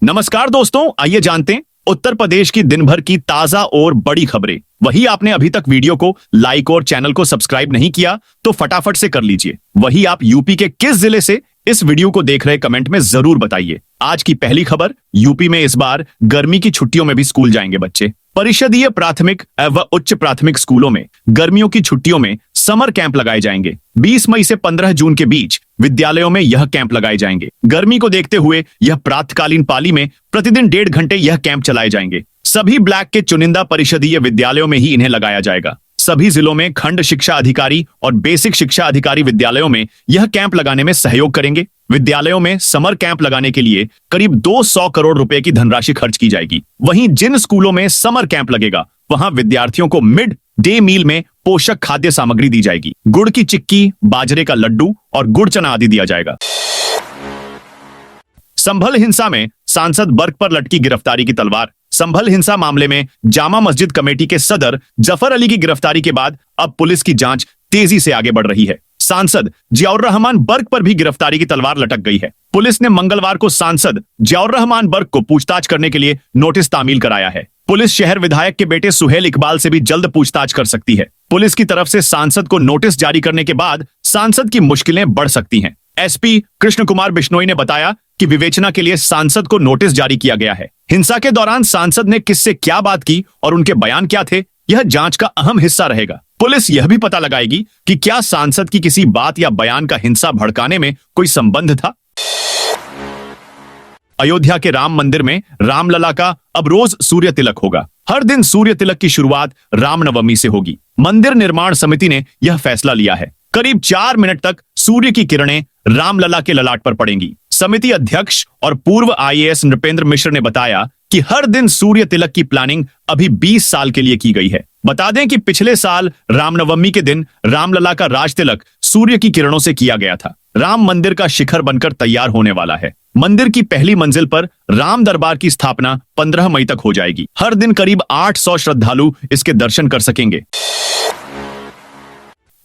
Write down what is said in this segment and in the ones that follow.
नमस्कार दोस्तों, आइए जानते हैं उत्तर प्रदेश की दिन भर की ताजा और बड़ी खबरें। वही आपने अभी तक वीडियो को लाइक और चैनल को सब्सक्राइब नहीं किया तो फटाफट से कर लीजिए। वही आप यूपी के किस जिले से इस वीडियो को देख रहे कमेंट में जरूर बताइए। आज की पहली खबर, यूपी में इस बार गर्मी की छुट्टियों में भी स्कूल जाएंगे बच्चे। परिषदीय प्राथमिक एवं उच्च प्राथमिक स्कूलों में गर्मियों की छुट्टियों में समर कैंप लगाए जाएंगे। 20 मई से 15 जून के बीच विद्यालयों में यह कैंप लगाए जाएंगे। गर्मी को देखते हुए यह प्रातकालीन पाली में प्रतिदिन 1.5 घंटे यह कैंप चलाए जाएंगे। सभी ब्लॉक के चुनिंदा परिषदीय विद्यालयों में ही इन्हें लगाया जाएगा। सभी जिलों में खंड शिक्षा अधिकारी और बेसिक शिक्षा अधिकारी विद्यालयों में यह कैंप लगाने में सहयोग करेंगे। विद्यालयों में समर कैंप लगाने के लिए करीब 200 करोड़ रुपए की धनराशि खर्च की जाएगी। वहीं जिन स्कूलों में समर कैंप लगेगा वहां विद्यार्थियों को मिड डे मील में पोषक खाद्य सामग्री दी जाएगी। गुड़ की चिक्की, बाजरे का लड्डू और गुड़ चना आदि दिया जाएगा। संभल हिंसा में सांसद बर्क पर लटकी गिरफ्तारी की तलवार। संभल हिंसा मामले में जामा मस्जिद कमेटी के सदर जफर अली की गिरफ्तारी के बाद अब पुलिस की जांच तेजी से आगे बढ़ रही है। सांसद जियाउर रहमान बर्क पर भी गिरफ्तारी की तलवार लटक गई है। पुलिस ने मंगलवार को सांसद जियाउर रहमान बर्क को पूछताछ करने के लिए नोटिस तामील कराया है। पुलिस शहर विधायक के बेटे सुहेल इकबाल से भी जल्द पूछताछ कर सकती है। पुलिस की तरफ से सांसद को नोटिस जारी करने के बाद सांसद की मुश्किलें बढ़ सकती हैं। एसपी कृष्ण कुमार बिश्नोई ने बताया कि विवेचना के लिए सांसद को नोटिस जारी किया गया है। हिंसा के दौरान सांसद ने किससे क्या बात की और उनके बयान क्या थे, यह जांच का अहम हिस्सा रहेगा। पुलिस यह भी पता लगाएगी कि क्या सांसद की किसी बात या बयान का हिंसा भड़काने में कोई संबंध था। अयोध्या के राम मंदिर में रामलला का अब रोज सूर्य तिलक होगा। हर दिन सूर्य तिलक की शुरुआत रामनवमी से होगी। मंदिर निर्माण समिति ने यह फैसला लिया है। करीब 4 मिनट तक सूर्य की किरणें रामलला के ललाट पर पड़ेंगी। समिति अध्यक्ष और पूर्व आईएएस नृपेंद्र मिश्र ने बताया कि हर दिन सूर्य तिलक की प्लानिंग अभी 20 साल के लिए की गई है। बता दें कि पिछले साल रामनवमी के दिन रामलला का राज तिलक सूर्य की किरणों से किया गया था। राम मंदिर का शिखर बनकर तैयार होने वाला है। मंदिर की पहली मंजिल पर राम दरबार की स्थापना 15 मई तक हो जाएगी। हर दिन करीब 800 श्रद्धालु इसके दर्शन कर सकेंगे।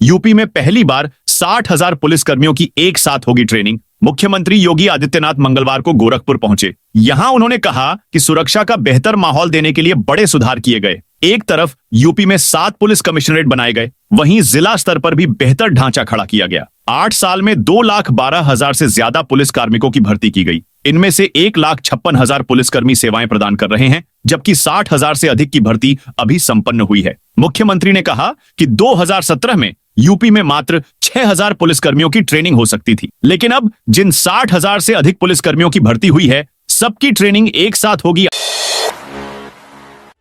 यूपी में पहली बार 60,000 पुलिसकर्मियों की एक साथ होगी ट्रेनिंग। मुख्यमंत्री योगी आदित्यनाथ मंगलवार को गोरखपुर पहुंचे। यहां उन्होंने कहा कि सुरक्षा का बेहतर माहौल देने के लिए बड़े सुधार किए गए। एक तरफ यूपी में 7 पुलिस कमिश्नरेट बनाए गए, वहीं जिला स्तर पर भी बेहतर ढांचा खड़ा किया गया। 8 साल में 2,12,000 से ज्यादा पुलिस कार्मिकों की भर्ती की गई। इनमें से 1,56,000 पुलिसकर्मी सेवाएं प्रदान कर रहे हैं, जबकि 60,000 से अधिक की भर्ती अभी संपन्न हुई है। मुख्यमंत्री ने कहा कि 2017 में यूपी में मात्र 6,000 पुलिसकर्मियों की ट्रेनिंग हो सकती थी, लेकिन अब जिन 60,000 से अधिक पुलिसकर्मियों की भर्ती हुई है, सबकी ट्रेनिंग एक साथ होगी।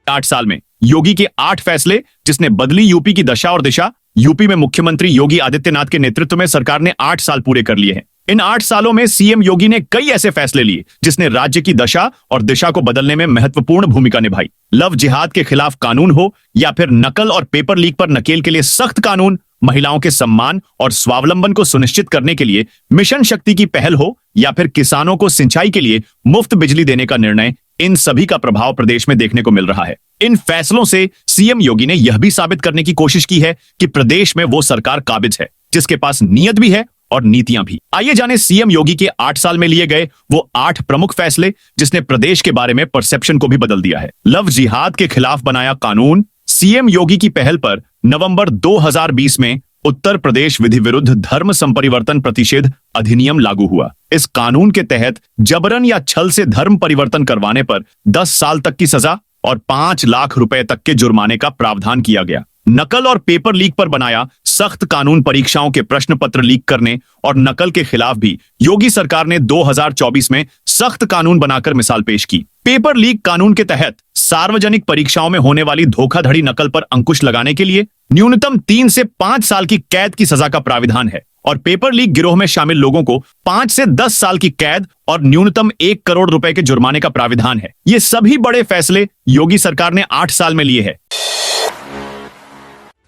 8 साल में योगी के 8 फैसले, जिसने बदली यूपी की दशा और दिशा। यूपी में मुख्यमंत्री योगी आदित्यनाथ के नेतृत्व में सरकार ने 8 साल पूरे कर लिए हैं। इन 8 सालों में सीएम योगी ने कई ऐसे फैसले लिए जिसने राज्य की दशा और दिशा को बदलने में महत्वपूर्ण भूमिका निभाई। लव जिहाद के खिलाफ कानून हो या फिर नकल और पेपर लीक पर नकेल के लिए सख्त कानून, महिलाओं के सम्मान और स्वावलंबन को सुनिश्चित करने के लिए मिशन शक्ति की पहल हो या फिर किसानों को सिंचाई के लिए मुफ्त बिजली देने का निर्णय, इन सभी का प्रभाव प्रदेश में देखने को मिल रहा है। इन फैसलों से सीएम योगी ने यह भी साबित करने की कोशिश की है कि प्रदेश में वो सरकार काबिज है जिसके पास नीयत भी है और नीतियां भी। आइए जाने सीएम योगी के 8 साल में लिए गए वो 8 प्रमुख फैसले जिसने प्रदेश के बारे में परसेप्शन को भी बदल दिया है। लव जिहाद के खिलाफ बनाया कानून। सीएम योगी की पहल पर नवंबर 2020 में उत्तर प्रदेश विधि विरुद्ध धर्म संपरिवर्तन प्रतिषेध अधिनियम लागू हुआ। इस कानून के तहत जबरन या छल से धर्म परिवर्तन करवाने पर 10 साल तक की सजा और 5 लाख रुपए तक के जुर्माने का प्रावधान किया गया। नकल और पेपर लीक पर बनाया सख्त कानून। परीक्षाओं के प्रश्न पत्र लीक करने और नकल के खिलाफ भी योगी सरकार ने 2024 में सख्त कानून बनाकर मिसाल पेश की। पेपर लीक कानून के तहत सार्वजनिक परीक्षाओं में होने वाली धोखाधड़ी नकल पर अंकुश लगाने के लिए न्यूनतम 3 से 5 साल की कैद की सजा का प्राविधान है और पेपर लीक गिरोह में शामिल लोगों को 5 से 10 साल की कैद और न्यूनतम 1 करोड़ रुपए के जुर्माने का प्राविधान है। ये सभी बड़े फैसले योगी सरकार ने 8 साल में लिए हैं।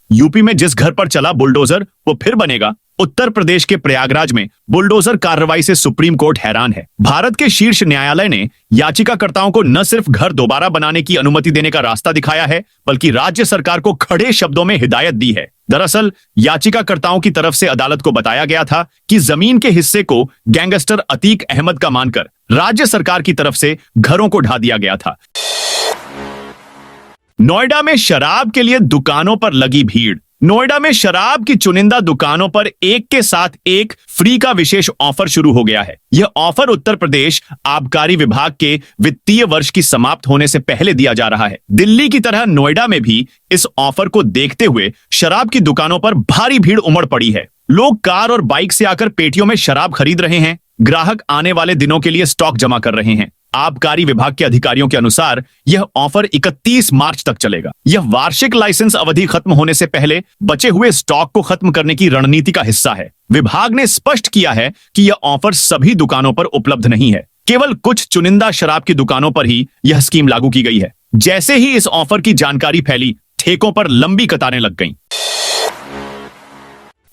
यूपी में जिस घर पर चला बुलडोजर वो फिर बनेगा। उत्तर प्रदेश के प्रयागराज में बुलडोजर कार्रवाई से सुप्रीम कोर्ट हैरान है। भारत के शीर्ष न्यायालय ने याचिकाकर्ताओं को न सिर्फ घर दोबारा बनाने की अनुमति देने का रास्ता दिखाया है, बल्कि राज्य सरकार को खड़े शब्दों में हिदायत दी है। दरअसल याचिकाकर्ताओं की तरफ से अदालत को बताया गया था कि जमीन के हिस्से को गैंगस्टर अतीक अहमद का मानकर राज्य सरकार की तरफ से घरों को ढा दिया गया था। नोएडा में शराब के लिए दुकानों पर लगी भीड़। नोएडा में शराब की चुनिंदा दुकानों पर एक के साथ एक फ्री का विशेष ऑफर शुरू हो गया है। यह ऑफर उत्तर प्रदेश आबकारी विभाग के वित्तीय वर्ष की समाप्त होने से पहले दिया जा रहा है। दिल्ली की तरह नोएडा में भी इस ऑफर को देखते हुए शराब की दुकानों पर भारी भीड़ उमड़ पड़ी है। लोग कार और बाइक से आकर पेटियों में शराब खरीद रहे हैं। ग्राहक आने वाले दिनों के लिए स्टॉक जमा कर रहे हैं। आबकारी विभाग के अधिकारियों के अनुसार यह ऑफर 31 मार्च तक चलेगा। यह वार्षिक लाइसेंस अवधि खत्म होने से पहले बचे हुए स्टॉक को खत्म करने की रणनीति का हिस्सा है। विभाग ने स्पष्ट किया है कि यह ऑफर सभी दुकानों पर उपलब्ध नहीं है। केवल कुछ चुनिंदा शराब की दुकानों पर ही यह स्कीम लागू की गई है। जैसे ही इस ऑफर की जानकारी फैली, ठेकों पर लंबी कतारें लग गईं।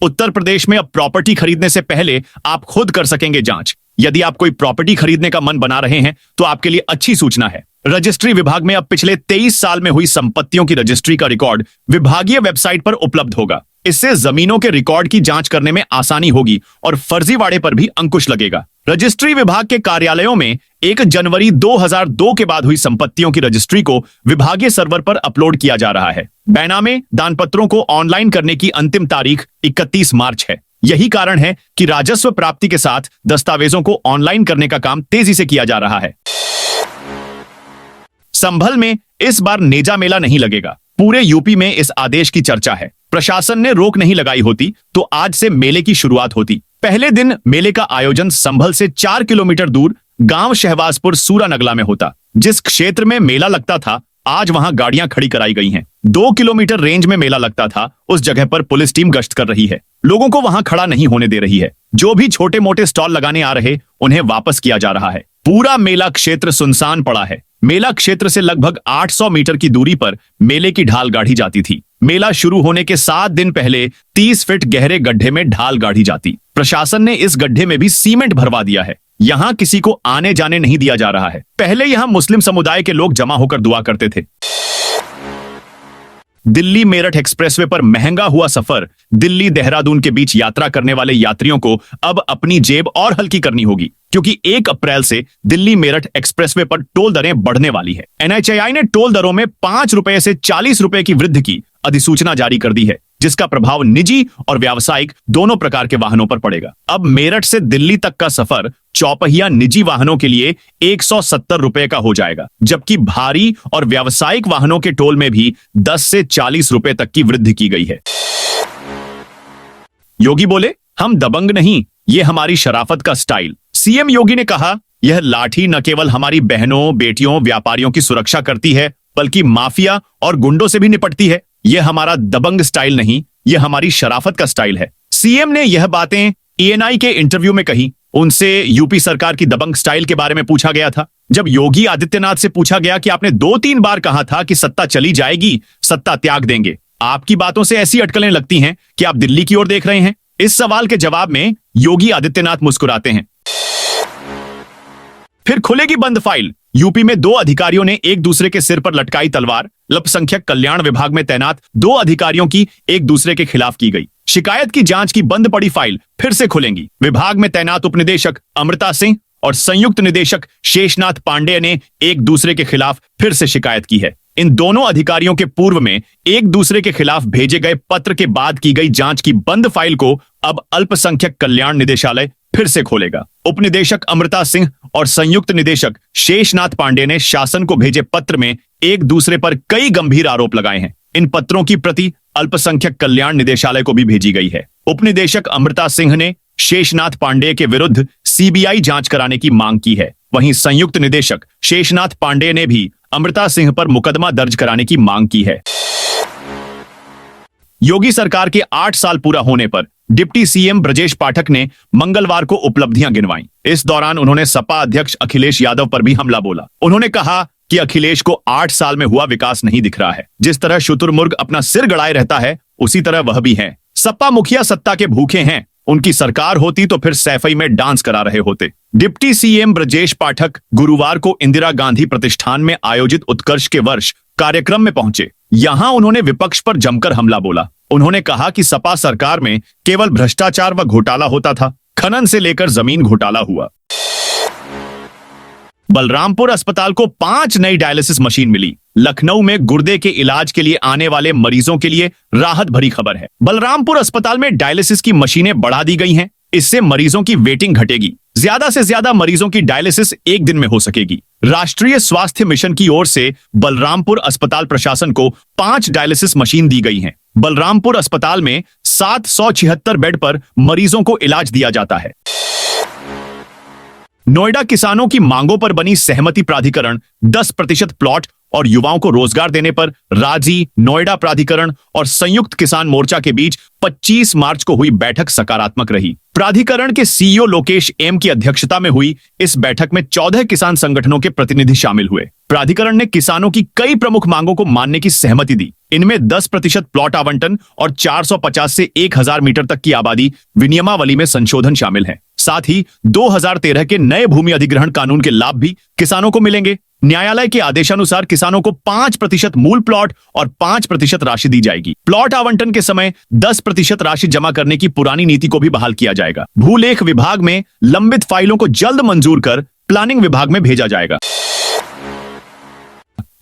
उत्तर प्रदेश में अब प्रॉपर्टी खरीदने से पहले आप खुद कर सकेंगे जांच। यदि आप कोई प्रॉपर्टी खरीदने का मन बना रहे हैं तो आपके लिए अच्छी सूचना है। रजिस्ट्री विभाग में अब पिछले 23 साल में हुई संपत्तियों की रजिस्ट्री का रिकॉर्ड विभागीय वेबसाइट पर उपलब्ध होगा। इससे जमीनों के रिकॉर्ड की जांच करने में आसानी होगी और फर्जीवाड़े पर भी अंकुश लगेगा। रजिस्ट्री विभाग के कार्यालयों में 1 जनवरी 2002 के बाद हुई संपत्तियों की रजिस्ट्री को विभागीय सर्वर पर अपलोड किया जा रहा है। बैनामे दानपत्रों को ऑनलाइन करने की अंतिम तारीख 31 मार्च है। यही कारण है कि राजस्व प्राप्ति के साथ दस्तावेजों को ऑनलाइन करने का काम तेजी से किया जा रहा है। संभल में इस बार नेजा मेला नहीं लगेगा। पूरे यूपी में इस आदेश की चर्चा है। प्रशासन ने रोक नहीं लगाई होती तो आज से मेले की शुरुआत होती। पहले दिन मेले का आयोजन संभल से 4 किलोमीटर दूर गांव शहबाजपुर सूरानगला में होता। जिस क्षेत्र में मेला लगता था, आज वहां गाड़ियां खड़ी कराई गई हैं। 2 किलोमीटर रेंज में मेला लगता था, उस जगह पर पुलिस टीम गश्त कर रही है। लोगों को वहां खड़ा नहीं होने दे रही है। जो भी छोटे मोटे स्टॉल लगाने आ रहे, उन्हें वापस किया जा रहा है। पूरा मेला क्षेत्र सुनसान पड़ा है। मेला क्षेत्र से लगभग 800 मीटर की दूरी पर मेले की ढाल गाड़ी जाती थी। मेला शुरू होने के 7 दिन पहले 30 फीट गहरे गड्ढे में ढाल गाड़ी जाती। प्रशासन ने इस गड्ढे में भी सीमेंट भरवा दिया है। यहाँ किसी को आने जाने नहीं दिया जा रहा है। पहले यहाँ मुस्लिम समुदाय के लोग जमा होकर दुआ करते थे। दिल्ली मेरठ एक्सप्रेसवे पर महंगा हुआ सफर। दिल्ली देहरादून के बीच यात्रा करने वाले यात्रियों को अब अपनी जेब और हल्की करनी होगी, क्योंकि 1 अप्रैल से दिल्ली मेरठ एक्सप्रेसवे पर टोल दरें बढ़ने वाली है। एनएचएआई ने टोल दरों में 5 रुपए से 40 रुपए की वृद्धि की अधिसूचना जारी कर दी है, जिसका प्रभाव निजी और व्यावसायिक दोनों प्रकार के वाहनों पर पड़ेगा। अब मेरठ से दिल्ली तक का सफर चौपहिया निजी वाहनों के लिए 170 रुपए का हो जाएगा, जबकि भारी और व्यावसायिक वाहनों के टोल में भी 10 से 40 रुपए तक की वृद्धि की गई है। योगी बोले, हम दबंग नहीं, ये हमारी शराफत का स्टाइल। सीएम योगी ने कहा, यह लाठी न केवल हमारी बहनों, बेटियों, व्यापारियों की सुरक्षा करती है, बल्कि माफिया और गुंडों से भी निपटती है। यह हमारा दबंग स्टाइल नहीं, यह हमारी शराफत का स्टाइल है। सीएम ने यह बातें एएनआई के इंटरव्यू में कही। उनसे यूपी सरकार की दबंग स्टाइल के बारे में पूछा गया था। जब योगी आदित्यनाथ से पूछा गया कि आपने 2-3 बार कहा था कि सत्ता चली जाएगी, सत्ता त्याग देंगे, आपकी बातों से ऐसी अटकलें लगती हैं कि आप दिल्ली की ओर देख रहे हैं। इस सवाल के जवाब में योगी आदित्यनाथ मुस्कुराते हैं। फिर खुलेगी बंद फाइल। यूपी में 2 अधिकारियों ने एक दूसरे के सिर पर लटकाई तलवार। अल्पसंख्यक कल्याण विभाग में तैनात 2 अधिकारियों की एक दूसरे के खिलाफ की गई शिकायत की जांच की बंद पड़ी फाइल फिर से खुलेंगी। विभाग में तैनात उपनिदेशक अमृता सिंह और संयुक्त निदेशक शेषनाथ पांडेय ने एक दूसरे के खिलाफ फिर से शिकायत की है। इन दोनों अधिकारियों के पूर्व में एक दूसरे के खिलाफ भेजे गए पत्र के बाद की गई जांच की बंद फाइल को अब अल्पसंख्यक कल्याण निदेशालय फिर से खोलेगा। उपनिदेशक अमृता सिंह और संयुक्त निदेशक शेषनाथ पांडेय ने शासन को भेजे पत्र में एक दूसरे पर कई गंभीर आरोप लगाए हैं। इन पत्रों की प्रति अल्पसंख्यक कल्याण निदेशालय को भी भेजी गई है। उपनिदेशक अमृता सिंह ने शेषनाथ पांडेय के विरुद्ध सीबीआई जांच कराने की मांग की है। वहीं संयुक्त निदेशक शेषनाथ पांडेय ने भी अमृता सिंह पर मुकदमा दर्ज कराने की मांग की है। योगी सरकार के 8 साल पूरा होने पर डिप्टी सीएम ब्रजेश पाठक ने मंगलवार को उपलब्धियां गिनवाई। इस दौरान उन्होंने सपा अध्यक्ष अखिलेश यादव पर भी हमला बोला। उन्होंने कहा कि अखिलेश को 8 साल में हुआ विकास नहीं दिख रहा है। जिस तरह शुतुरमुर्ग अपना सिर गड़ाए रहता है, उसी तरह वह भी है। सपा मुखिया सत्ता के भूखे हैं। उनकी सरकार होती तो फिर सैफई में डांस करा रहे होते। डिप्टी सीएम ब्रजेश पाठक गुरुवार को इंदिरा गांधी प्रतिष्ठान में आयोजित उत्कर्ष के वर्ष कार्यक्रम में पहुंचे। यहां उन्होंने विपक्ष पर जमकर हमला बोला। उन्होंने कहा कि सपा सरकार में केवल भ्रष्टाचार व घोटाला होता था, खनन से लेकर जमीन घोटाला हुआ। बलरामपुर अस्पताल को 5 नई डायलिसिस मशीन मिली। लखनऊ में गुर्दे के इलाज के लिए आने वाले मरीजों के लिए राहत भरी खबर है। बलरामपुर अस्पताल में डायलिसिस की मशीनें बढ़ा दी गई हैं। इससे मरीजों की वेटिंग घटेगी। ज्यादा से ज्यादा मरीजों की डायलिसिस एक दिन में हो सकेगी। राष्ट्रीय स्वास्थ्य मिशन की ओर से बलरामपुर अस्पताल प्रशासन को 5 डायलिसिस मशीन दी गई हैं। बलरामपुर अस्पताल में 776 बेड पर मरीजों को इलाज दिया जाता है। नोएडा किसानों की मांगों पर बनी सहमति प्राधिकरण 10% प्लॉट और युवाओं को रोजगार देने पर राजी। नोएडा प्राधिकरण और संयुक्त किसान मोर्चा के बीच 25 मार्च को हुई बैठक सकारात्मक रही। प्राधिकरण के सीईओ लोकेश एम की अध्यक्षता में हुई इस बैठक में 14 किसान संगठनों के प्रतिनिधि शामिल हुए। प्राधिकरण ने किसानों की कई प्रमुख मांगों को मानने की सहमति दी। इनमें 10% प्लॉट आवंटन और 450 से 1000 मीटर तक की आबादी विनियमावली में संशोधन शामिल है। साथ ही 2013 के नए भूमि अधिग्रहण कानून के लाभ भी किसानों को मिलेंगे। न्यायालय के आदेशानुसार किसानों को 5% मूल प्लॉट और 5% राशि दी जाएगी। प्लॉट आवंटन के समय 10% राशि जमा करने की पुरानी नीति को भी बहाल किया जाएगा। भूलेख विभाग में लंबित फाइलों को जल्द मंजूर कर प्लानिंग विभाग में भेजा जाएगा।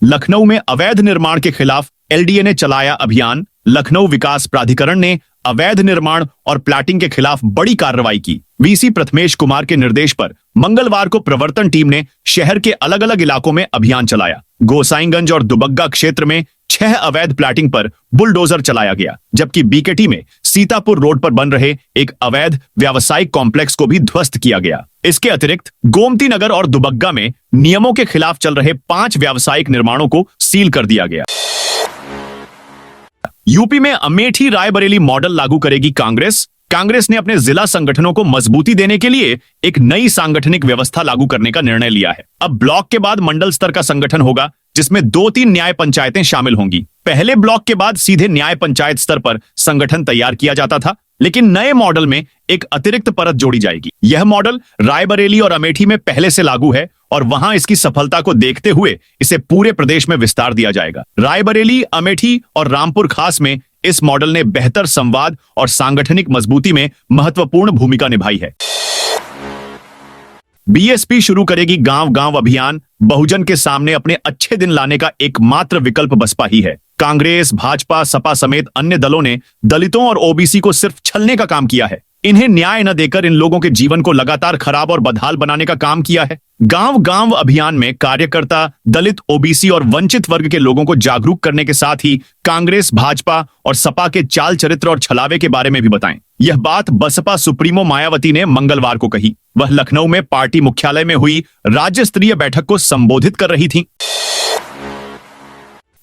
लखनऊ में अवैध निर्माण के खिलाफ एलडीए ने चलाया अभियान। लखनऊ विकास प्राधिकरण ने अवैध निर्माण और प्लाटिंग के खिलाफ बड़ी कार्रवाई की। वीसी प्रथमेश कुमार के निर्देश पर मंगलवार को प्रवर्तन टीम ने शहर के अलग अलग इलाकों में अभियान चलाया। गोसाईगंज और दुबग्गा क्षेत्र में 6 अवैध प्लाटिंग पर बुलडोजर चलाया गया, जबकि बीकेटी में सीतापुर रोड पर बन रहे एक अवैध व्यावसायिक कॉम्प्लेक्स को भी ध्वस्त किया गया। इसके अतिरिक्त गोमती नगर और दुबग्गा में नियमों के खिलाफ चल रहे 5 व्यावसायिक निर्माणों को सील कर दिया गया। यूपी में अमेठी रायबरेली मॉडल लागू करेगी कांग्रेस। कांग्रेस ने अपने जिला संगठनों को मजबूती देने के लिए एक नई सांगठनिक व्यवस्था लागू करने का निर्णय लिया है। अब ब्लॉक के बाद मंडल स्तर का संगठन होगा, जिसमें 2-3 न्याय पंचायतें शामिल होंगी। पहले ब्लॉक के बाद सीधे न्याय पंचायत स्तर पर संगठन तैयार किया जाता था, लेकिन नए मॉडल में एक अतिरिक्त परत जोड़ी जाएगी। यह मॉडल रायबरेली और अमेठी में पहले से लागू है और वहां इसकी सफलता को देखते हुए इसे पूरे प्रदेश में विस्तार दिया जाएगा। रायबरेली, अमेठी और रामपुर खास में इस मॉडल ने बेहतर संवाद और सांगठनिक मजबूती में महत्वपूर्ण भूमिका निभाई है। बीएसपी शुरू करेगी गांव गांव अभियान। बहुजन के सामने अपने अच्छे दिन लाने का एकमात्र विकल्प बसपा ही है। कांग्रेस, भाजपा, सपा समेत अन्य दलों ने दलितों और ओबीसी को सिर्फ छलने का काम किया है। इन्हें न्याय न देकर इन लोगों के जीवन को लगातार खराब और बदहाल बनाने का काम किया है। गांव गांव अभियान में कार्यकर्ता दलित, ओबीसी और वंचित वर्ग के लोगों को जागरूक करने के साथ ही कांग्रेस, भाजपा और सपा के चाल चरित्र और छलावे के बारे में भी बताएं। यह बात बसपा सुप्रीमो मायावती ने मंगलवार को कही। वह लखनऊ में पार्टी मुख्यालय में हुई राज्य स्तरीय बैठक को संबोधित कर रही थी।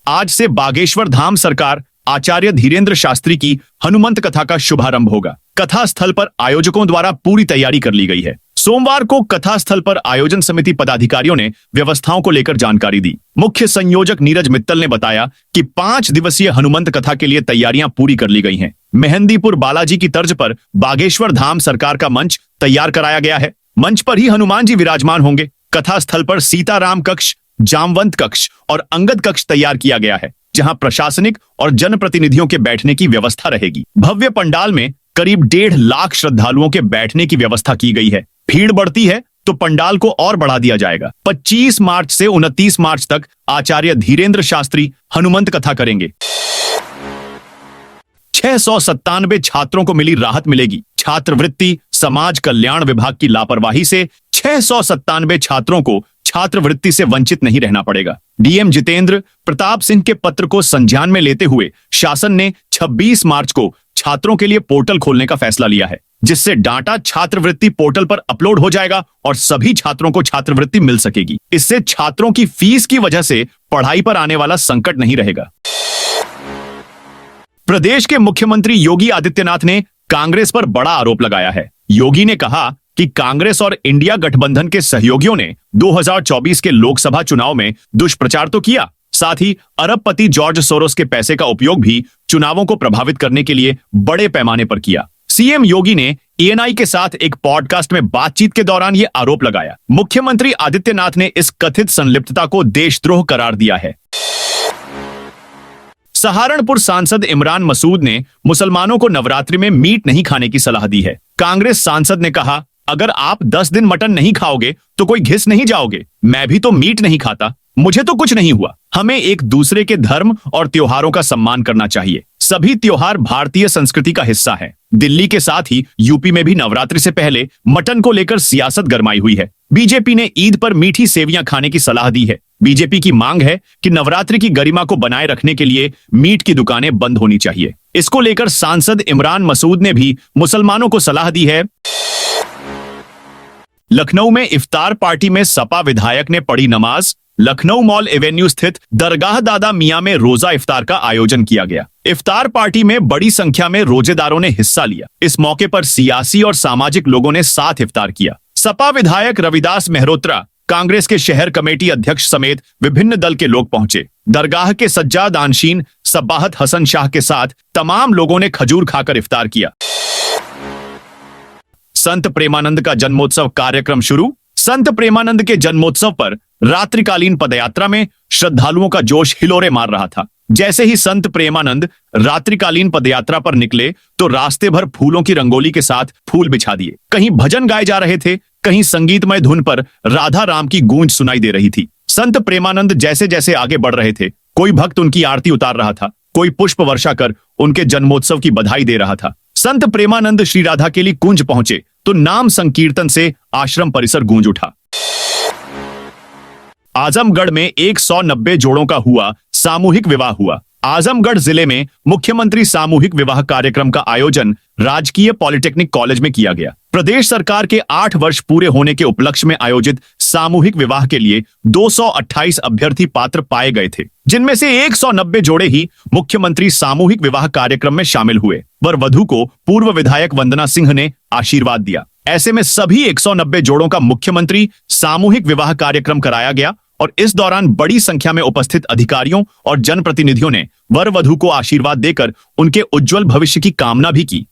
आज से बागेश्वर धाम सरकार आचार्य धीरेन्द्र शास्त्री की हनुमंत कथा का शुभारंभ होगा। कथा स्थल पर आयोजकों द्वारा पूरी तैयारी कर ली गई है। सोमवार को कथा स्थल पर आयोजन समिति पदाधिकारियों ने व्यवस्थाओं को लेकर जानकारी दी। मुख्य संयोजक नीरज मित्तल ने बताया कि 5 दिवसीय हनुमंत कथा के लिए तैयारियां पूरी कर ली गई हैं। मेहंदीपुर बालाजी की तर्ज पर बागेश्वर धाम सरकार का मंच तैयार कराया गया है। मंच पर ही हनुमान जी विराजमान होंगे। कथा स्थल पर सीताराम कक्ष, जामवंत कक्ष और अंगद कक्ष तैयार किया गया है, जहां प्रशासनिक और जनप्रतिनिधियों के बैठने की व्यवस्था रहेगी। भव्य पंडाल में करीब 1.5 लाख श्रद्धालुओं के बैठने की व्यवस्था की गई है। भीड़ बढ़ती है तो पंडाल को और बढ़ा दिया जाएगा। 25 मार्च से 29 मार्च तक आचार्य धीरेन्द्र शास्त्री हनुमंत कथा करेंगे। 697 छात्रों को मिली राहत मिलेगी। छात्रवृत्ति समाज कल्याण विभाग की लापरवाही से 697 छात्रों को छात्रवृत्ति से वंचित नहीं रहना पड़ेगा। डीएम जितेंद्र प्रताप सिंह के पत्र को संज्ञान में लेते हुए शासन ने 26 मार्च को छात्रों के लिए पोर्टल खोलने का फैसला लिया है, जिससे डाटा छात्रवृत्ति पोर्टल पर अपलोड हो जाएगा और सभी छात्रों को छात्रवृत्ति मिल सकेगी। इससे छात्रों की फीस की वजह से पढ़ाई पर आने वाला संकट नहीं रहेगा। प्रदेश के मुख्यमंत्री योगी आदित्यनाथ ने कांग्रेस पर बड़ा आरोप लगाया है। योगी ने कहा कि कांग्रेस और इंडिया गठबंधन के सहयोगियों ने 2024 के लोकसभा चुनाव में दुष्प्रचार तो किया, साथ ही अरबपति जॉर्ज सोरोस के पैसे का उपयोग भी चुनावों को प्रभावित करने के लिए बड़े पैमाने पर किया। सीएम योगी ने एएनआई के साथ एक पॉडकास्ट में बातचीत के दौरान यह आरोप लगाया। मुख्यमंत्री आदित्यनाथ ने इस कथित संलिप्तता को देशद्रोह करार दिया है। सहारनपुर सांसद इमरान मसूद ने मुसलमानों को नवरात्रि में मीट नहीं खाने की सलाह दी है। कांग्रेस सांसद ने कहा, अगर आप 10 दिन मटन नहीं खाओगे तो कोई घिस नहीं जाओगे। मैं भी तो मीट नहीं खाता, मुझे तो कुछ नहीं हुआ। हमें एक दूसरे के धर्म और त्योहारों का सम्मान करना चाहिए। सभी त्योहार भारतीय संस्कृति का हिस्सा है। दिल्ली के साथ ही यूपी में भी नवरात्रि से पहले मटन को लेकर सियासत गरमाई हुई है। बीजेपी ने ईद पर मीठी सेवियां खाने की सलाह दी है। बीजेपी की मांग है कि नवरात्रि की गरिमा को बनाए रखने के लिए मीट की दुकानें बंद होनी चाहिए। इसको लेकर सांसद इमरान मसूद ने भी मुसलमानों को सलाह दी है। लखनऊ में इफ्तार पार्टी में सपा विधायक ने पढ़ी नमाज। लखनऊ मॉल एवेन्यू स्थित दरगाह दादा मियां में रोजा इफ्तार का आयोजन किया गया। इफ्तार पार्टी में बड़ी संख्या में रोजेदारों ने हिस्सा लिया। इस मौके पर सियासी और सामाजिक लोगों ने साथ इफ्तार किया। सपा विधायक रविदास मेहरोत्रा, कांग्रेस के शहर कमेटी अध्यक्ष समेत विभिन्न दल के लोग पहुंचे। दरगाह के सज्जाद आनशीन सब्बाहत हसन शाह के साथ तमाम लोगों ने खजूर खाकर इफ्तार किया। संत प्रेमानंद का जन्मोत्सव कार्यक्रम शुरू। संत प्रेमानंद के जन्मोत्सव पर रात्रिकालीन पदयात्रा में श्रद्धालुओं का जोश हिलोरे मार रहा था। जैसे ही संत प्रेमानंद रात्रिकालीन पदयात्रा पर निकले तो रास्ते भर फूलों की रंगोली के साथ फूल बिछा दिए। कहीं भजन गाए जा रहे थे, कहीं संगीतमय धुन पर राधा राम की गूंज सुनाई दे रही थी। संत प्रेमानंद जैसे जैसे आगे बढ़ रहे थे, कोई भक्त उनकी आरती उतार रहा था, कोई पुष्प वर्षा कर उनके जन्मोत्सव की बधाई दे रहा था। संत प्रेमानंद श्री राधा के लिए कुंज पहुंचे तो नाम संकीर्तन से आश्रम परिसर गूंज उठा। आजमगढ़ में 190 जोड़ों का हुआ सामूहिक विवाह हुआ। आजमगढ़ जिले में मुख्यमंत्री सामूहिक विवाह कार्यक्रम का आयोजन राजकीय पॉलिटेक्निक कॉलेज में किया गया। प्रदेश सरकार के 8 वर्ष पूरे होने के उपलक्ष्य में आयोजित सामूहिक विवाह के लिए 228 अभ्यर्थी पात्र पाए गए थे, जिनमें से 190 जोड़े ही मुख्यमंत्री सामूहिक विवाह कार्यक्रम में शामिल हुए। वर वधू को पूर्व विधायक वंदना सिंह ने आशीर्वाद दिया। ऐसे में सभी 190 जोड़ों का मुख्यमंत्री सामूहिक विवाह कार्यक्रम कराया गया और इस दौरान बड़ी संख्या में उपस्थित अधिकारियों और जनप्रतिनिधियों ने वर वधू को आशीर्वाद देकर उनके उज्जवल भविष्य की कामना भी की।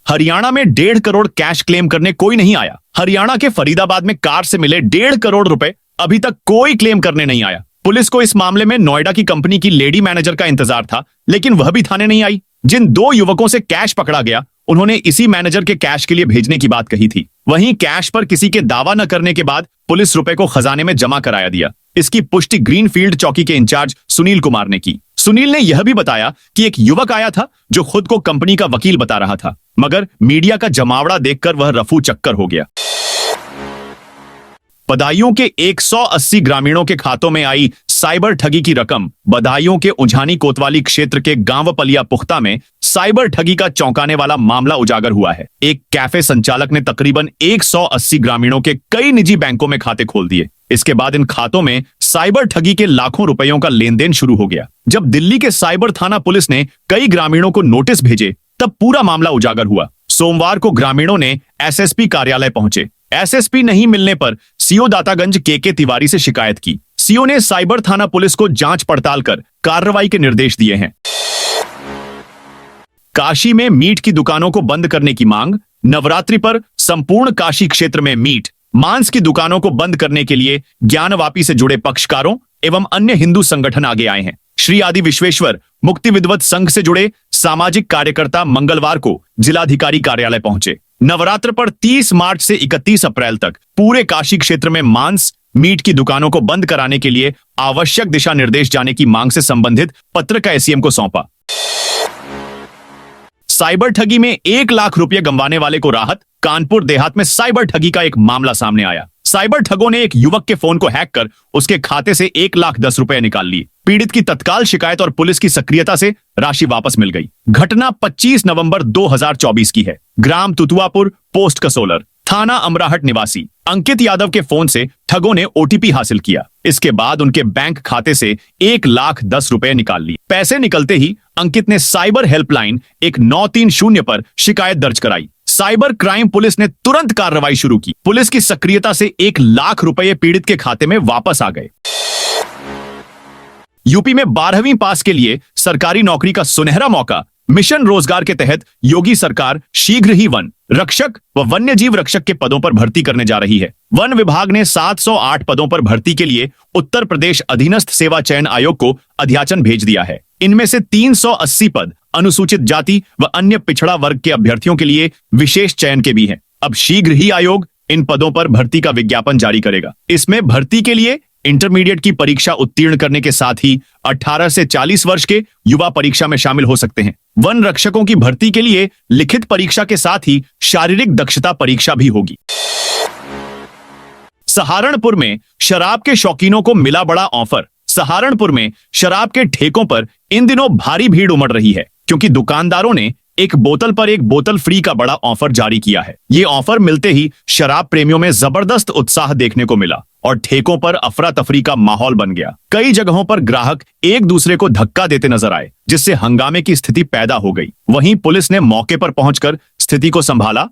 हरियाणा में 1.5 करोड़ कैश क्लेम करने कोई नहीं आया। हरियाणा के फरीदाबाद में कार से मिले 1.5 करोड़ रुपए अभी तक कोई क्लेम करने नहीं आया। पुलिस को इस मामले में नोएडा की कंपनी की लेडी मैनेजर का इंतजार था, लेकिन वह भी थाने नहीं आई। जिन 2 युवकों से कैश पकड़ा गया, उन्होंने इसी मैनेजर के कैश के लिए भेजने की बात कही थी। वहीं कैश पर किसी के दावा न करने के बाद पुलिस रुपए को खजाने में जमा कराया दिया। इसकी पुष्टि ग्रीनफील्ड चौकी के इंचार्ज सुनील कुमार ने की। सुनील ने यह भी बताया कि एक युवक आया था जो खुद को कंपनी का वकील बता रहा था, मगर मीडिया का जमावड़ा देखकर वह रफू चक्कर हो गया। बदायूं के 180 ग्रामीणों के खातों में आई साइबर ठगी की रकम। बदायूं के उझानी कोतवाली क्षेत्र के गांव पलिया पुख्ता में साइबर ठगी का चौंकाने वाला मामला उजागर हुआ है। एक कैफे संचालक ने तकरीबन 180 ग्रामीणों के कई निजी बैंकों में खाते खोल दिए। इसके बाद इन खातों में साइबर ठगी के लाखों रुपयों का लेन देन शुरू हो गया। जब दिल्ली के साइबर थाना पुलिस ने कई ग्रामीणों को नोटिस भेजे, तब पूरा मामला उजागर हुआ। सोमवार को ग्रामीणों ने एसएसपी कार्यालय पहुंचे। एसएसपी नहीं मिलने पर सीओ दातागंज के तिवारी से शिकायत की। सीओ ने साइबर थाना पुलिस को जांच पड़ताल कर कार्रवाई के निर्देश दिए हैं। काशी में मीट की दुकानों को बंद करने की मांग। नवरात्रि पर संपूर्ण काशी क्षेत्र में मीट, मांस की दुकानों को बंद करने के लिए ज्ञानवापी से जुड़े पक्षकारों एवं अन्य हिंदू संगठन आगे आए हैं। श्री आदि विश्वेश्वर मुक्ति विद्वत संघ से जुड़े सामाजिक कार्यकर्ता मंगलवार को जिलाधिकारी कार्यालय पहुंचे। नवरात्र पर 30 मार्च से 31 अप्रैल तक पूरे काशी क्षेत्र में मांस, मीट की दुकानों को बंद कराने के लिए आवश्यक दिशा निर्देश जाने की मांग से संबंधित पत्र का एसडीएम को सौंपा। साइबर ठगी में 1 लाख रुपए गंवाने वाले को राहत। कानपुर देहात में साइबर ठगी का एक मामला सामने आया। साइबर ठगों ने एक युवक के फोन को हैक कर उसके खाते से 1,10,000 रुपए निकाल लिए। पीड़ित की तत्काल शिकायत और पुलिस की सक्रियता से राशि वापस मिल गई। घटना 25 नवंबर 2024 की है। ग्राम तुतुआपुर, पोस्ट कसोलर, थाना अमराहट निवासी अंकित यादव के फोन से ठगों ने ओटीपी हासिल किया। इसके बाद उनके बैंक खाते से 1,10,000 रुपए निकाल लिए। पैसे निकलते ही अंकित ने साइबर हेल्पलाइन 1930 पर शिकायत दर्ज कराई। साइबर क्राइम पुलिस ने तुरंत कार्रवाई शुरू की। पुलिस की सक्रियता से 1 लाख रुपए पीड़ित के खाते में वापस आ गए। यूपी में 12वीं पास के लिए सरकारी नौकरी का सुनहरा मौका। मिशन रोजगार के तहत योगी सरकार शीघ्र ही वन रक्षक व वन्य जीव रक्षक के पदों पर भर्ती करने जा रही है। वन विभाग ने 708 पदों पर भर्ती के लिए उत्तर प्रदेश अधीनस्थ सेवा चयन आयोग को अध्याचन भेज दिया है। इनमें से 380 पद अनुसूचित जाति व अन्य पिछड़ा वर्ग के अभ्यर्थियों के लिए विशेष चयन के भी हैं। अब शीघ्र ही आयोग इन पदों पर भर्ती का विज्ञापन जारी करेगा। इसमें भर्ती के लिए इंटरमीडिएट की परीक्षा उत्तीर्ण करने के साथ ही 18 से 40 वर्ष के युवा परीक्षा में शामिल हो सकते हैं। वन रक्षकों की भर्ती के लिए लिखित परीक्षा के साथ ही शारीरिक दक्षता परीक्षा भी होगी। सहारनपुर में शराब के शौकीनों को मिला बड़ा ऑफर। सहारनपुर में शराब के ठेकों पर इन दिनों भारी भीड़ उमड़ रही है, क्योंकि दुकानदारों ने एक बोतल पर एक बोतल फ्री का बड़ा ऑफर जारी किया है। ये ऑफर मिलते ही शराब प्रेमियों में जबरदस्त उत्साह देखने को मिला और ठेकों पर अफरा तफरी का माहौल बन गया। कई जगहों पर ग्राहक एक दूसरे को धक्का देते नजर आए, जिससे हंगामे की स्थिति पैदा हो गई। वहीं पुलिस ने मौके पर पहुंचकर स्थिति को संभाला।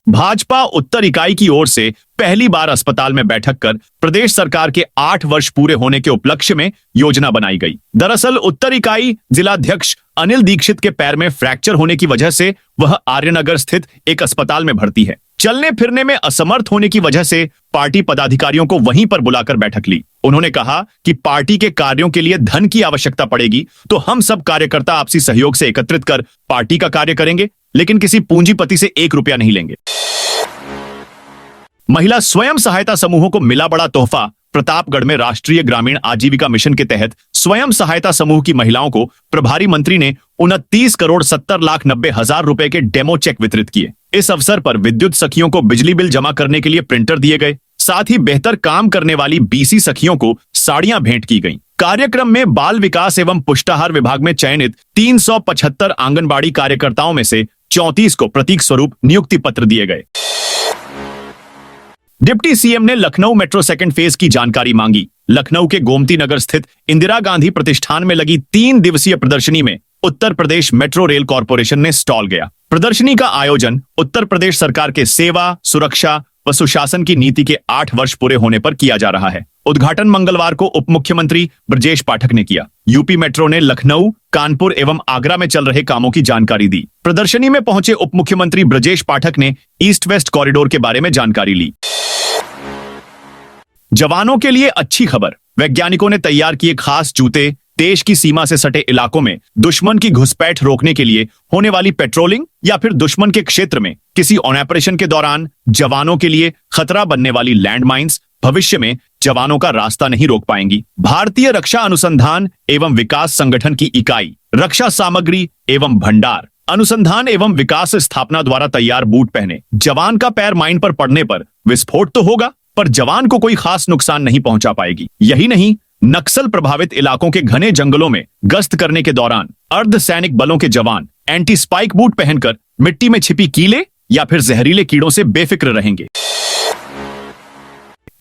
भाजपा उत्तर इकाई की ओर से पहली बार अस्पताल में बैठक कर प्रदेश सरकार के 8 वर्ष पूरे होने के उपलक्ष्य में योजना बनाई गई। दरअसल उत्तर इकाई जिलाध्यक्ष अनिल दीक्षित के पैर में फ्रैक्चर होने की वजह से वह आर्यनगर स्थित एक अस्पताल में भर्ती है। चलने फिरने में असमर्थ होने की वजह से पार्टी पदाधिकारियों को वहीं पर बुलाकर बैठक ली। उन्होंने कहा कि पार्टी के कार्यों के लिए धन की आवश्यकता पड़ेगी तो हम सब कार्यकर्ता आपसी सहयोग से एकत्रित कर पार्टी का कार्य करेंगे, लेकिन किसी पूंजीपति से 1 रुपया नहीं लेंगे। महिला स्वयं सहायता समूहों को मिला बड़ा तोहफा। प्रतापगढ़ में राष्ट्रीय ग्रामीण आजीविका मिशन के तहत स्वयं सहायता समूह की महिलाओं को प्रभारी मंत्री ने 29,70,90,000 रुपए के डेमो चेक वितरित किए। इस अवसर पर विद्युत सखियों को बिजली बिल जमा करने के लिए प्रिंटर दिए गए। साथ ही बेहतर काम करने वाली बीसी सखियों को साड़ियां भेंट की गईं। कार्यक्रम में बाल विकास एवं पुष्टाहार विभाग में चयनित 375 आंगनबाड़ी कार्यकर्ताओं में से 34 को प्रतीक स्वरूप नियुक्ति पत्र दिए गए। डिप्टी सीएम ने लखनऊ मेट्रो सेकंड फेज की जानकारी मांगी। लखनऊ के गोमती नगर स्थित इंदिरा गांधी प्रतिष्ठान में लगी 3 दिवसीय प्रदर्शनी में Uttar Pradesh metro rail corporation ने स्टॉल गया। प्रदर्शनी का आयोजन उत्तर प्रदेश सरकार के सेवा, सुरक्षा व सुशासन की नीति के 8 वर्ष पूरे होने पर किया जा रहा है। उद्घाटन मंगलवार को उप मुख्यमंत्री ब्रजेश पाठक ने किया। यूपी मेट्रो ने लखनऊ, कानपुर एवं आगरा में चल रहे कामों की जानकारी दी। प्रदर्शनी में पहुंचे उप मुख्यमंत्री ब्रजेश पाठक ने ईस्ट वेस्ट कॉरिडोर के बारे में जानकारी ली। जवानों के लिए अच्छी खबर। वैज्ञानिकों ने तैयार किए खास जूते देश की सीमा से सटे इलाकों में दुश्मन की घुसपैठ रोकने के लिए होने वाली पेट्रोलिंग या फिर दुश्मन के क्षेत्र में किसी ऑपरेशन के दौरान जवानों के लिए खतरा बनने वाली लैंडमाइंस भविष्य में जवानों का रास्ता नहीं रोक पाएंगी। भारतीय रक्षा अनुसंधान एवं विकास संगठन की इकाई रक्षा सामग्री एवं भंडार अनुसंधान एवं विकास स्थापना द्वारा तैयार बूट पहने जवान का पैर माइन पर पड़ने पर विस्फोट तो होगा, पर जवान को कोई खास नुकसान नहीं पहुंचा पाएगी। यही नहीं, नक्सल प्रभावित इलाकों के घने जंगलों में गश्त करने के दौरान अर्धसैनिक बलों के जवान एंटी स्पाइक बूट पहनकर मिट्टी में छिपी कीले या फिर जहरीले कीड़ों से बेफिक्र रहेंगे।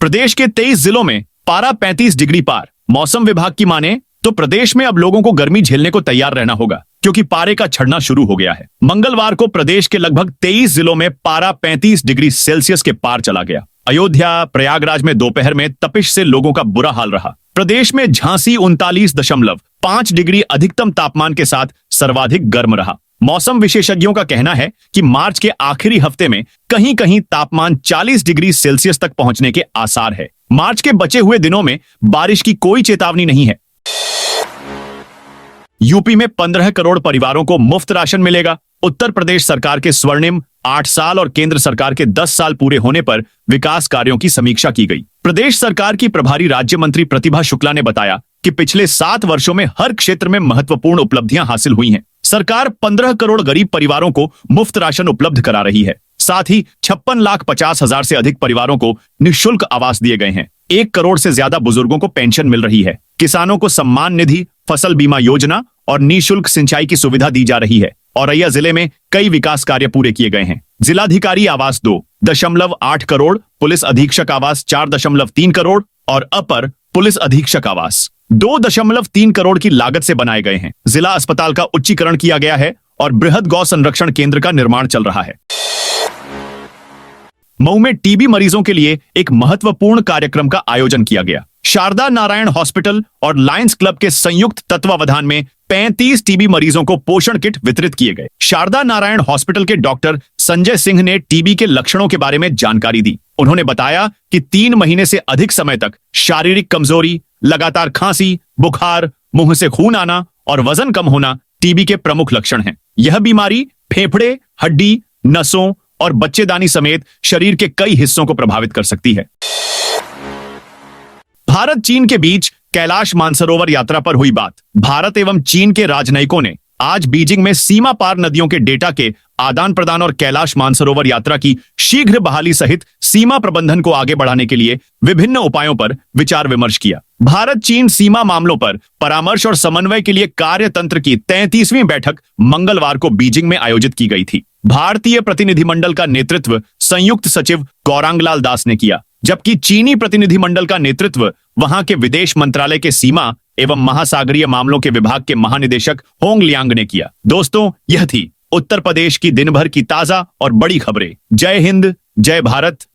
प्रदेश के 23 जिलों में पारा 35 डिग्री पार। मौसम विभाग की माने तो प्रदेश में अब लोगों को गर्मी झेलने को तैयार रहना होगा, क्योंकि पारे का चढ़ना शुरू हो गया है। मंगलवार को प्रदेश के लगभग 23 जिलों में पारा 35 डिग्री सेल्सियस के पार चला गया। अयोध्या, प्रयागराज में दोपहर में तपिश से लोगों का बुरा हाल रहा। प्रदेश में झांसी 39.5 डिग्री अधिकतम तापमान के साथ सर्वाधिक गर्म रहा। मौसम विशेषज्ञों का कहना है कि मार्च के आखिरी हफ्ते में कहीं कहीं तापमान 40 डिग्री सेल्सियस तक पहुंचने के आसार है। मार्च के बचे हुए दिनों में बारिश की कोई चेतावनी नहीं है। यूपी में 15 करोड़ परिवारों को मुफ्त राशन मिलेगा। उत्तर प्रदेश सरकार के स्वर्णिम 8 साल और केंद्र सरकार के 10 साल पूरे होने पर विकास कार्यों की समीक्षा की गई। प्रदेश सरकार की प्रभारी राज्य मंत्री प्रतिभा शुक्ला ने बताया कि पिछले 7 वर्षों में हर क्षेत्र में महत्वपूर्ण उपलब्धियां हासिल हुई हैं। सरकार 15 करोड़ गरीब परिवारों को मुफ्त राशन उपलब्ध करा रही है। साथ ही 56,50,000 से अधिक परिवारों को निःशुल्क आवास दिए गए हैं। 1 करोड़ से ज्यादा बुजुर्गों को पेंशन मिल रही है। किसानों को सम्मान निधि, फसल बीमा योजना और निःशुल्क सिंचाई की सुविधा दी जा रही है। औरैया जिले में कई विकास कार्य पूरे किए गए हैं। जिलाधिकारी आवास 2.8 करोड़, पुलिस अधीक्षक आवास 4.3 करोड़ और अपर पुलिस अधीक्षक आवास 2.3 करोड़ की लागत से बनाए गए हैं। जिला अस्पताल का उच्चीकरण किया गया है और बृहद गौ संरक्षण केंद्र का निर्माण चल रहा है। मऊ में टीबी मरीजों के लिए एक महत्वपूर्ण कार्यक्रम का आयोजन किया गया। शारदा नारायण हॉस्पिटल और लायंस क्लब के संयुक्त तत्वावधान में 35 टीबी मरीजों को पोषण किट वितरित किए गए। शारदा नारायण हॉस्पिटल के डॉक्टर संजय सिंह ने टीबी के लक्षणों के बारे में जानकारी दी। उन्होंने बताया कि 3 महीने से अधिक समय तक शारीरिक कमजोरी, लगातार खांसी, बुखार, मुंह से खून आना और वजन कम होना टीबी के प्रमुख लक्षण हैं। यह बीमारी फेफड़े, हड्डी, नसों और बच्चेदानी समेत शरीर के कई हिस्सों को प्रभावित कर सकती है। भारत चीन के बीच कैलाश मानसरोवर यात्रा पर हुई बात। भारत एवं चीन के राजनयिकों ने आज बीजिंग में सीमा पार नदियों के डेटा के आदान प्रदान और कैलाश मानसरोवर यात्रा की शीघ्र बहाली सहित सीमा प्रबंधन को आगे बढ़ाने के लिए विभिन्न उपायों पर विचार विमर्श किया। भारत चीन सीमा मामलों पर परामर्श और समन्वय के लिए कार्यतंत्र की 33वीं बैठक मंगलवार को बीजिंग में आयोजित की गई थी। भारतीय प्रतिनिधिमंडल का नेतृत्व संयुक्त सचिव गौरांग लाल दास ने किया, जबकि चीनी प्रतिनिधिमंडल का नेतृत्व वहां के विदेश मंत्रालय के सीमा एवं महासागरीय मामलों के विभाग के महानिदेशक होंग लियांग ने किया। दोस्तों, यह थी उत्तर प्रदेश की दिन भर की ताजा और बड़ी खबरें। जय हिंद, जय भारत।